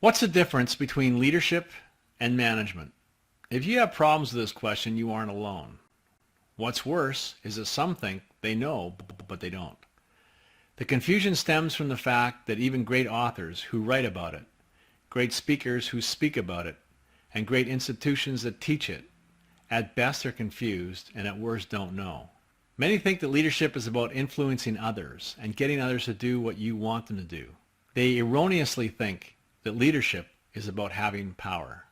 What's the difference between leadership and management? If you have problems with this question, you aren't alone. What's worse is that some think they know, but they don't. The confusion stems from the fact that even great authors who write about it, great speakers who speak about it, and great institutions that teach it, at best are confused and at worst don't know. Many think that leadership is about influencing others and getting others to do what you want them to do. They erroneously think that leadership is about having power.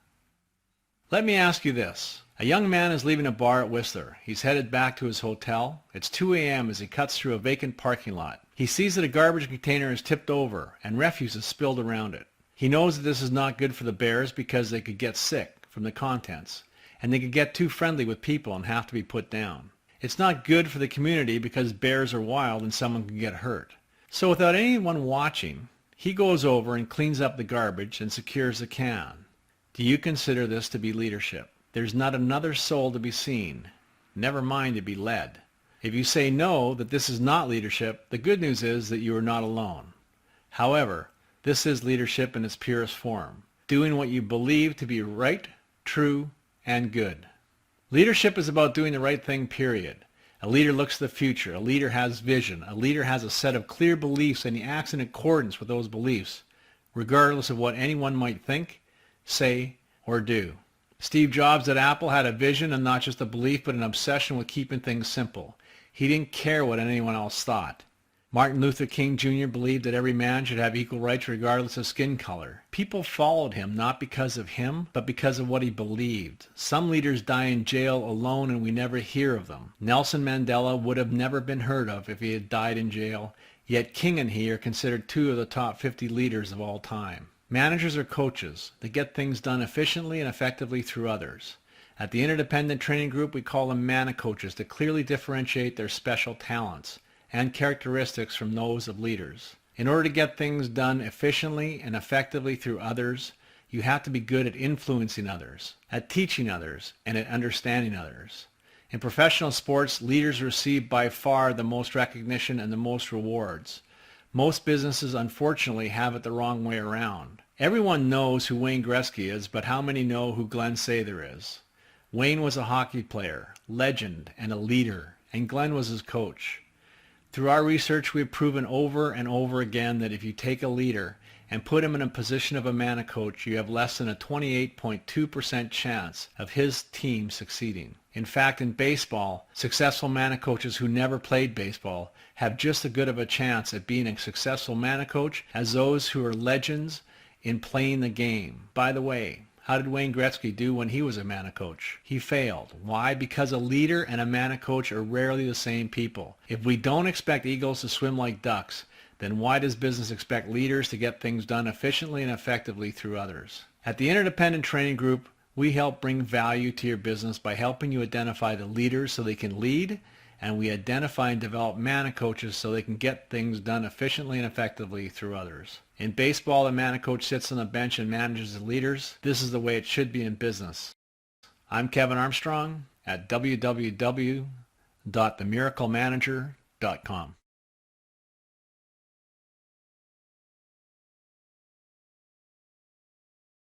Let me ask you this. A young man is leaving a bar at Whistler. He's headed back to his hotel. It's 2 a.m. as he cuts through a vacant parking lot. He sees that a garbage container is tipped over and refuse is spilled around it. He knows that this is not good for the bears because they could get sick from the contents, and they could get too friendly with people and have to be put down. It's not good for the community because bears are wild and someone can get hurt. So without anyone watching, he goes over and cleans up the garbage and secures the can. Do you consider this to be leadership? There's not another soul to be seen, never mind to be led. If you say no, that this is not leadership, the good news is that you are not alone. However, this is leadership in its purest form, doing what you believe to be right, true, and good. Leadership is about doing the right thing, period. A leader looks to the future. A leader has vision. A leader has a set of clear beliefs and he acts in accordance with those beliefs, regardless of what anyone might think, say, or do. Steve Jobs at Apple had a vision and not just a belief, but an obsession with keeping things simple. He didn't care what anyone else thought. Martin Luther King Jr. believed that every man should have equal rights regardless of skin color. People followed him not because of him, but because of what he believed. Some leaders die in jail alone and we never hear of them. Nelson Mandela would have never been heard of if he had died in jail, yet King and he are considered two of the top 50 leaders of all time. Managers are coaches. They get things done efficiently and effectively through others. At the Interdependent Training Group, we call them mana coaches to clearly differentiate their special talents and characteristics from those of leaders. In order to get things done efficiently and effectively through others, you have to be good at influencing others, at teaching others, and at understanding others. In professional sports, leaders receive by far the most recognition and the most rewards. Most businesses, unfortunately, have it the wrong way around. Everyone knows who Wayne Gretzky is, but how many know who Glenn Sather is? Wayne was a hockey player, legend, and a leader, and Glenn was his coach. Through our research, we've proven over and over again that if you take a leader and put him in a position of a mana coach, you have less than a 28.2% chance of his team succeeding. In fact, in baseball, successful mana coaches who never played baseball have just as good of a chance at being a successful mana coach as those who are legends in playing the game. By the way, how did Wayne Gretzky do when he was a mana coach? He failed. Why? Because a leader and a mana coach are rarely the same people. If we don't expect eagles to swim like ducks, then why does business expect leaders to get things done efficiently and effectively through others? At the Interdependent Training Group, we help bring value to your business by helping you identify the leaders so they can lead, and we identify and develop mana coaches so they can get things done efficiently and effectively through others. In baseball, the mana coach sits on the bench and manages the leaders. This is the way it should be in business. I'm Kevin Armstrong at www.themiraclemanager.com.